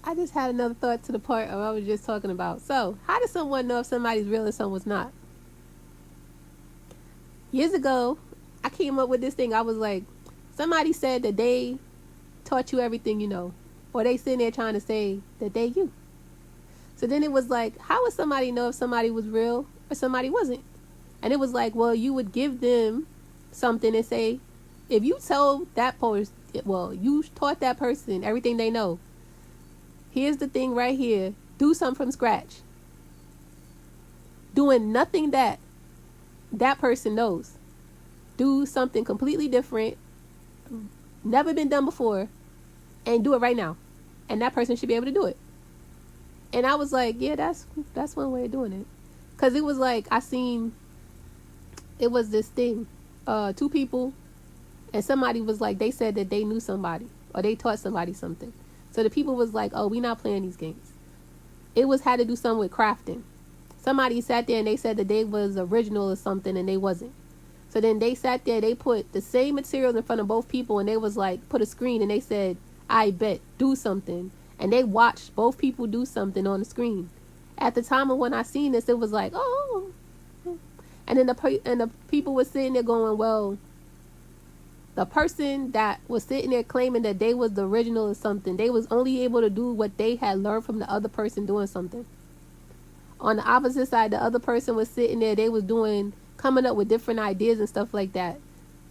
I just had another thought to the part of I was just talking about. So, how does someone know if somebody's real and someone's not? Years ago, I came up with this thing. I was like, somebody said that they taught you everything you know, or they sitting there trying to say that they you. So then it was like, how would somebody know if somebody was real or somebody wasn't? And it was like, well, you would give them something and say, if you told that person, well, you taught that person everything they know. Here's the thing right here. Do something from scratch. Doing nothing that person knows. Do something completely different, never been done before, and do it right now. And that person should be able to do it. And I was like, yeah, that's one way of doing it. Because it was like, it was this thing. Two people, and somebody was like, they said that they knew somebody, or they taught somebody something. So the people was like, oh, we not playing these games. It had to do something with crafting. Somebody sat there and they said that they was original or something, and they wasn't. So then they sat there, they put the same materials in front of both people, and they was like, put a screen, and they said, I bet, do something. And they watched both people do something on the screen. At the time of when I seen this, it was like, oh. And then the people were sitting there going, well, the person that was sitting there claiming that they was the original or something, they was only able to do what they had learned from the other person doing something. On the opposite side, the other person was sitting there, they was coming up with different ideas and stuff like that.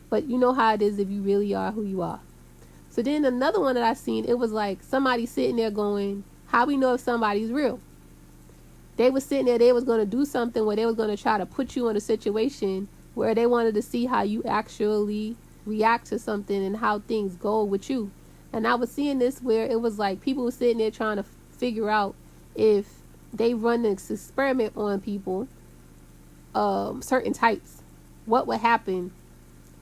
But you know how it is if you really are who you are. So then another one that I seen, it was like somebody sitting there going, how we know if somebody's real? They was sitting there, they was going to do something where they was going to try to put you in a situation where they wanted to see how you actually react to something and how things go with you. And I was seeing this where it was like people were sitting there trying to figure out if they run this experiment on people, certain types, what would happen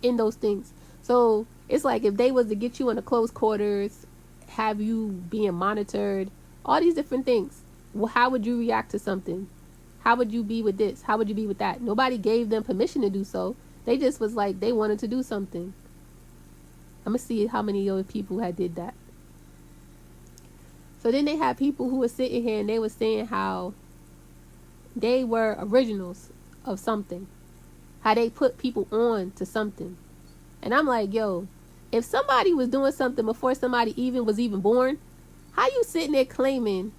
in those things. So it's like if they was to get you in a close quarters, have you being monitored, all these different things. Well, how would you react to something? How would you be with this? How would you be with that? Nobody gave them permission to do so. They just was like, they wanted to do something. I'm going to see how many other people had did that. So then they had people who were sitting here and they were saying how they were originals of something. How they put people on to something. And I'm like, yo, if somebody was doing something before somebody was even born, how you sitting there claiming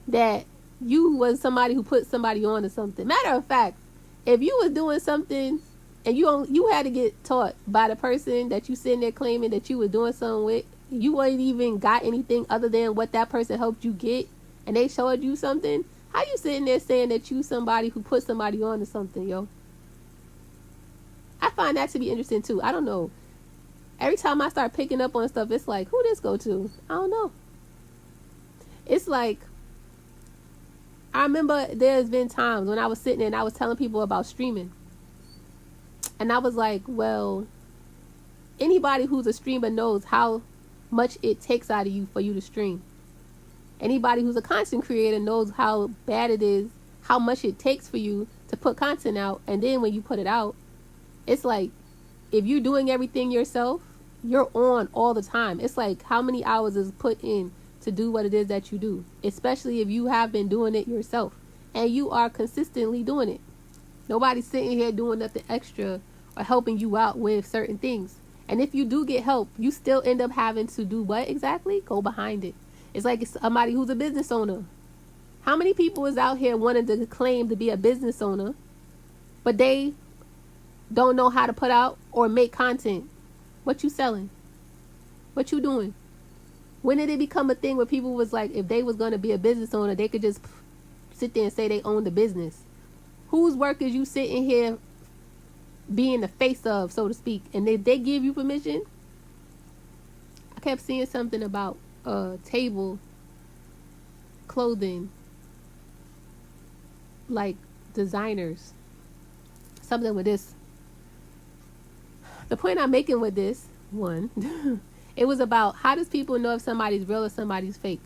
that you was somebody who put somebody on to something? Matter of fact, if you was doing something and you had to get taught by the person that you sitting there claiming that you were doing something with, you ain't even got anything other than what that person helped you get, and they showed you something, how you sitting there saying that you somebody who put somebody on to something, yo? I find that to be interesting too. I don't know. Every time I start picking up on stuff, it's like, who this go to? I don't know. It's like, I remember there's been times when I was sitting there and I was telling people about streaming. And I was like, well, anybody who's a streamer knows how much it takes out of you for you to stream. Anybody who's a content creator knows how bad it is, how much it takes for you to put content out. And then when you put it out, it's like, if you're doing everything yourself, you're on all the time. It's like, how many hours is put in to do what it is that you do, especially if you have been doing it yourself and you are consistently doing it. Nobody's sitting here doing nothing extra or helping you out with certain things. And if you do get help, you still end up having to do what exactly? Go behind it. It's like somebody who's a business owner. How many people is out here wanting to claim to be a business owner, but they don't know how to put out or make content? What you selling? What you doing? When did it become a thing where people was like, if they was going to be a business owner, they could just sit there and say they own the business? Whose work is you sitting here being the face of, so to speak? And if they give you permission, I kept seeing something about table clothing, like designers, something with this. The point I'm making with this one, it was about how does people know if somebody's real or somebody's fake?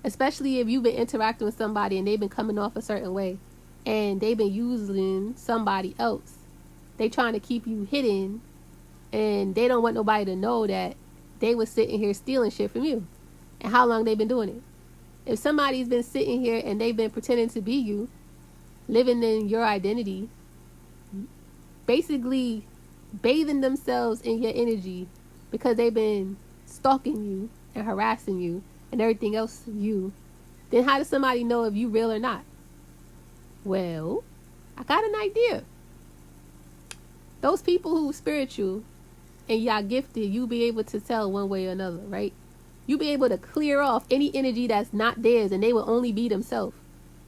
Especially if you've been interacting with somebody and they've been coming off a certain way and they've been using somebody else. They trying to keep you hidden and they don't want nobody to know that they was sitting here stealing shit from you. and how long they've been doing it. If somebody's been sitting here and they've been pretending to be you, living in your identity, basically bathing themselves in your energy because they've been stalking you and harassing you and everything else you, then how does somebody know if you real or not? Well, I got an idea. Those people who spiritual and y'all gifted, you be able to tell one way or another, right? You be able to clear off any energy that's not theirs, and they will only be themselves.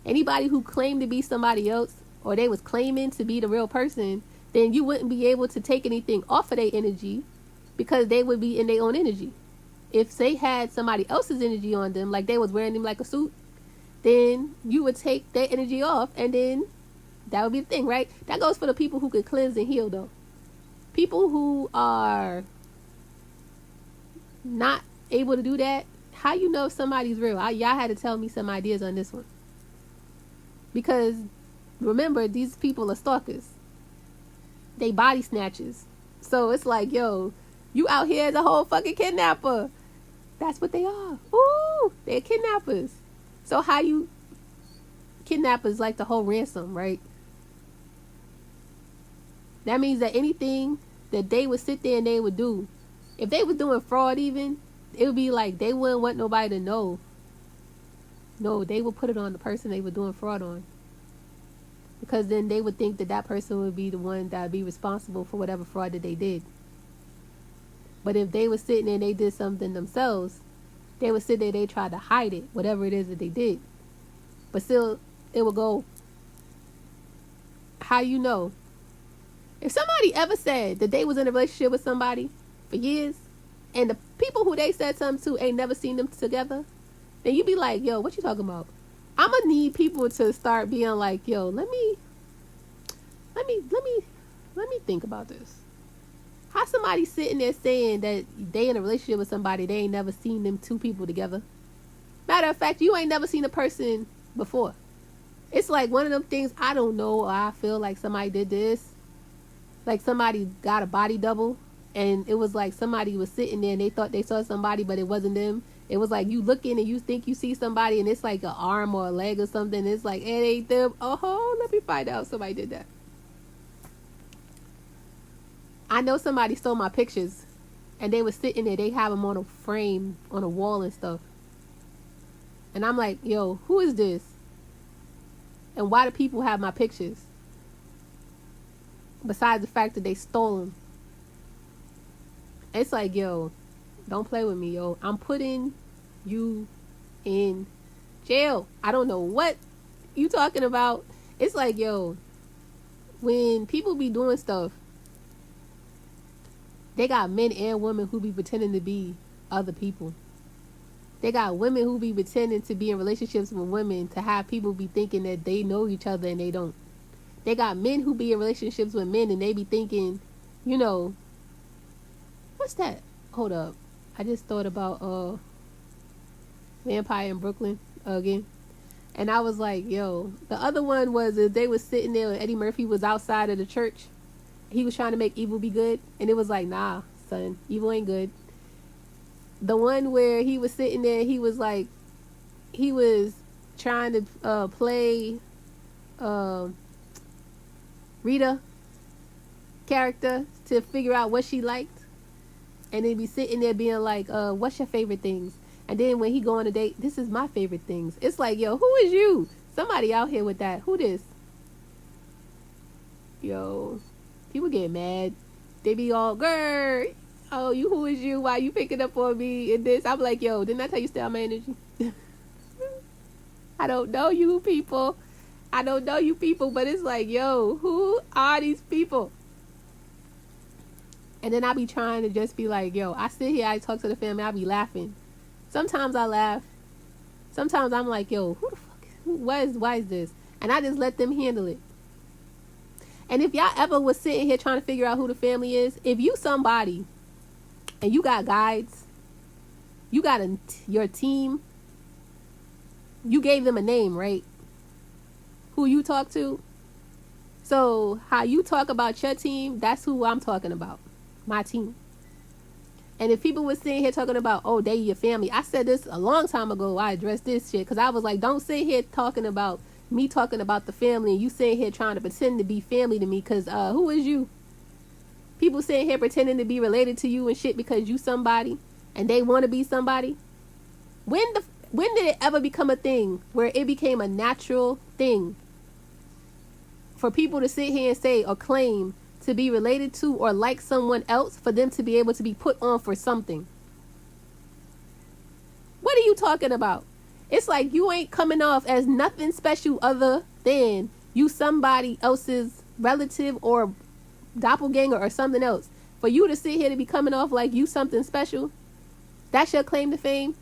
Anybody who claimed to be somebody else, or they was claiming to be the real person, then you wouldn't be able to take anything off of their energy because they would be in their own energy. If they had somebody else's energy on them, like they was wearing them like a suit, then you would take their energy off, and then that would be the thing, right? That goes for the people who could cleanse and heal, though. People who are not able to do that, how you know if somebody's real? Y'all had to tell me some ideas on this one. Because remember, these people are stalkers. They body snatchers. So it's like, yo, you out here as a whole fucking kidnapper. That's what they are. Ooh, they're kidnappers. So how you kidnappers like the whole ransom, right? That means that anything that they would sit there and they would do, if they was doing fraud even, it would be like they wouldn't want nobody to know. No, they would put it on the person they were doing fraud on. Because then they would think that that person would be the one that would be responsible for whatever fraud that they did. But if they were sitting there and they did something themselves, they would sit there, they tried to hide it, whatever it is that they did. But still, it would go, how you know? If somebody ever said that they was in a relationship with somebody for years, and the people who they said something to ain't never seen them together, then you be like, yo, what you talking about? I'm gonna need people to start being like, yo, let me think about this. How somebody sitting there saying that they in a relationship with somebody, they ain't never seen them two people together? Matter of fact, you ain't never seen a person before. It's like one of them things, I don't know, or I feel like somebody did this. Like somebody got a body double, and it was like somebody was sitting there and they thought they saw somebody, but it wasn't them. It was like you looking and you think you see somebody, and it's like an arm or a leg or something. It's like, it ain't them. Oh, let me find out somebody did that. I know somebody stole my pictures, and they was sitting there. They have them on a frame, on a wall and stuff. And I'm like, yo, who is this? And why do people have my pictures? Besides the fact that they stole them. It's like, yo, don't play with me, yo. I'm putting you in jail. I don't know what you talking about. It's like, yo, when people be doing stuff, they got men and women who be pretending to be other people. They got women who be pretending to be in relationships with women to have people be thinking that they know each other and they don't. They got men who be in relationships with men and they be thinking, you know, what's that? Hold up. I just thought about Vampire in Brooklyn again. And I was like, yo, the other one was they was sitting there and Eddie Murphy was outside of the church. He was trying to make evil be good. And it was like, nah, son, evil ain't good. The one where he was sitting there, he was like, he was trying to play Rita character to figure out what she liked. And they'd be sitting there being like, what's your favorite things? And then when he go on a date, this is my favorite things. It's like, yo, who is you? Somebody out here with that. Who this? Yo, people get mad. They be all, girl, oh, you, who is you? Why you picking up on me and this? I'm like, yo, didn't I tell you stay on my energy? I don't know you people. I don't know you people, but it's like, yo, who are these people? And then I be trying to just be like, yo, I sit here, I talk to the family, I be laughing. Sometimes I laugh. Sometimes I'm like, yo, who the fuck? Why is this? And I just let them handle it. And if y'all ever was sitting here trying to figure out who the family is, if you somebody and you got guides, you got your team, you gave them a name, right? Who you talk to. So how you talk about your team, that's who I'm talking about. My team. And if people were sitting here talking about, oh, they your family, I said this a long time ago. I addressed this shit because I was like, don't sit here talking about me talking about the family and you sitting here trying to pretend to be family to me because who is you? People sitting here pretending to be related to you and shit because you somebody and they want to be somebody. When did it ever become a thing where it became a natural thing for people to sit here and say or claim to be related to or like someone else for them to be able to be put on for something? What are you talking about? It's like you ain't coming off as nothing special other than you somebody else's relative or doppelganger or something else. For you to sit here to be coming off like you something special, that's your claim to fame?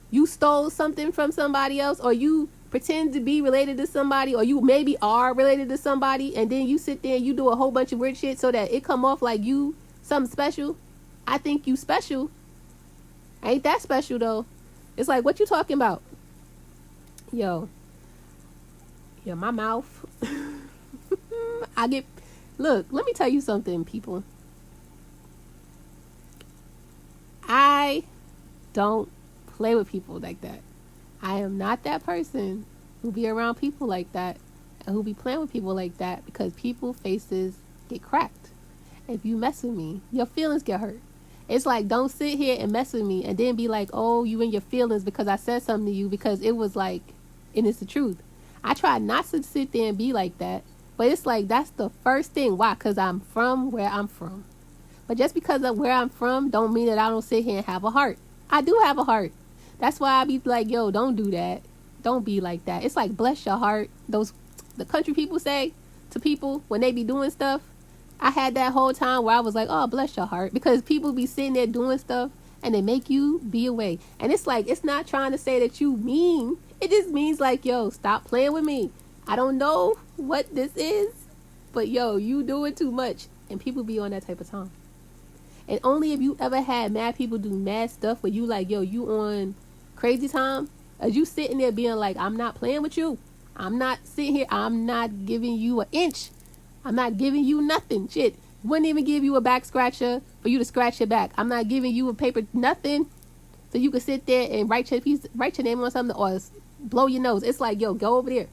You stole something from somebody else, or you pretend to be related to somebody, or you maybe are related to somebody, and then you sit there and you do a whole bunch of weird shit so that it come off like you something special. I think you special. Ain't that special though? It's like, what you talking about? Yo, my mouth. Look, let me tell you something, people. I don't play with people like that. I am not that person who be around people like that and who be playing with people like that, because people faces get cracked. If you mess with me, your feelings get hurt. It's like, don't sit here and mess with me and then be like, oh, you in your feelings because I said something to you, because it was like, and it's the truth. I try not to sit there and be like that, but it's like, that's the first thing. Why? Because I'm from where I'm from. But just because of where I'm from don't mean that I don't sit here and have a heart. I do have a heart. That's why I be like, yo, don't do that. Don't be like that. It's like, bless your heart. The country people say to people when they be doing stuff. I had that whole time where I was like, oh, bless your heart. Because people be sitting there doing stuff and they make you be away. And it's like, it's not trying to say that you mean. It just means like, yo, stop playing with me. I don't know what this is, but yo, you doing too much. And people be on that type of time. And only if you ever had mad people do mad stuff where you like, yo, you on crazy time, as you sitting there being like, I'm not playing with you. I'm not sitting here. I'm not giving you an inch. I'm not giving you nothing. Shit. Wouldn't even give you a back scratcher for you to scratch your back. I'm not giving you a paper, nothing, so you can sit there and write your name on something or blow your nose. It's like, yo, go over there.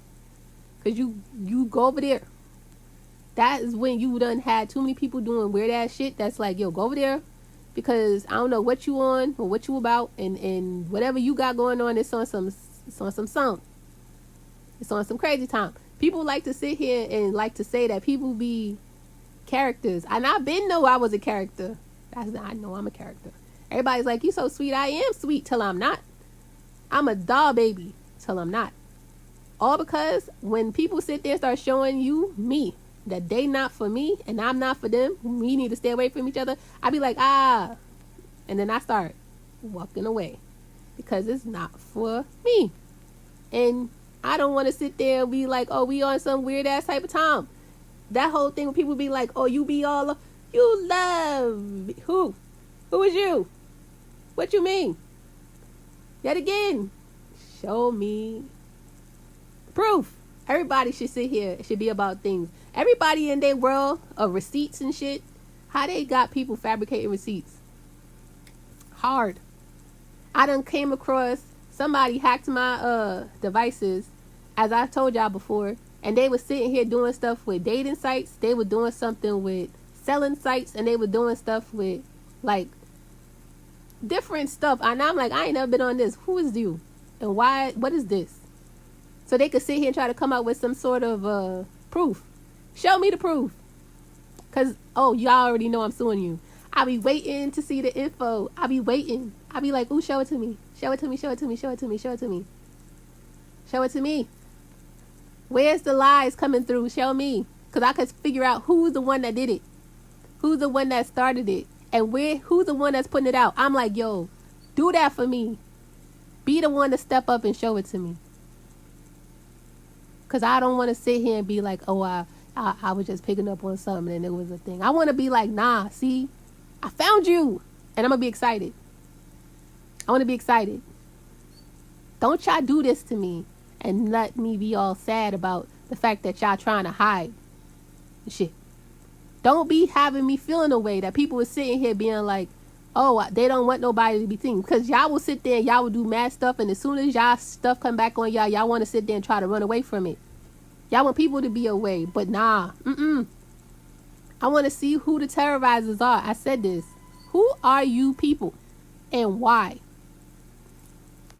Because you go over there. That is when you done had too many people doing weird ass shit. That's like, yo, go over there. Because I don't know what you on or what you about, and whatever you got going on, it's on some song. It's on some crazy time. People like to sit here and like to say that people be characters. And I been know I was a character. I know I'm a character. Everybody's like, you so sweet. I am sweet till I'm not. I'm a doll baby till I'm not. All because when people sit there and start showing you me, that they not for me and I'm not for them, we need to stay away from each other, I be like, and then I start walking away because it's not for me. And I don't want to sit there and be like, oh, we on some weird ass type of time. That whole thing when people be like, oh, you be all, you love who is you? What you mean? Yet again, show me proof. Everybody should sit here. It should be about things. Everybody in their world of receipts and shit, how they got people fabricating receipts? Hard. I done came across somebody hacked my devices, as I told y'all before, and they was sitting here doing stuff with dating sites. They were doing something with selling sites, and they were doing stuff with like different stuff. And I'm like, I ain't never been on this. Who is you? And why? What is this? So they could sit here and try to come up with some sort of proof. Show me the proof. Because, oh, y'all already know I'm suing you. I be waiting to see the info. I be waiting. I be like, ooh, show it to me. Show it to me, show it to me, show it to me, show it to me. Show it to me. Where's the lies coming through? Show me. Because I could figure out who's the one that did it. Who's the one that started it. And who's the one that's putting it out. I'm like, yo, do that for me. Be the one to step up and show it to me. Because I don't want to sit here and be like, oh, I was just picking up on something and it was a thing. I want to be like, nah, see, I found you. And I'm going to be excited. I want to be excited. Don't y'all do this to me and let me be all sad about the fact that y'all trying to hide shit. Don't be having me feeling a way that people are sitting here being like, oh, they don't want nobody to be seen. Because y'all will sit there and y'all will do mad stuff, and as soon as y'all stuff come back on y'all want to sit there and try to run away from it. Y'all want people to be away, but nah. I want to see who the terrorizers are. I said this. Who are you people? And why?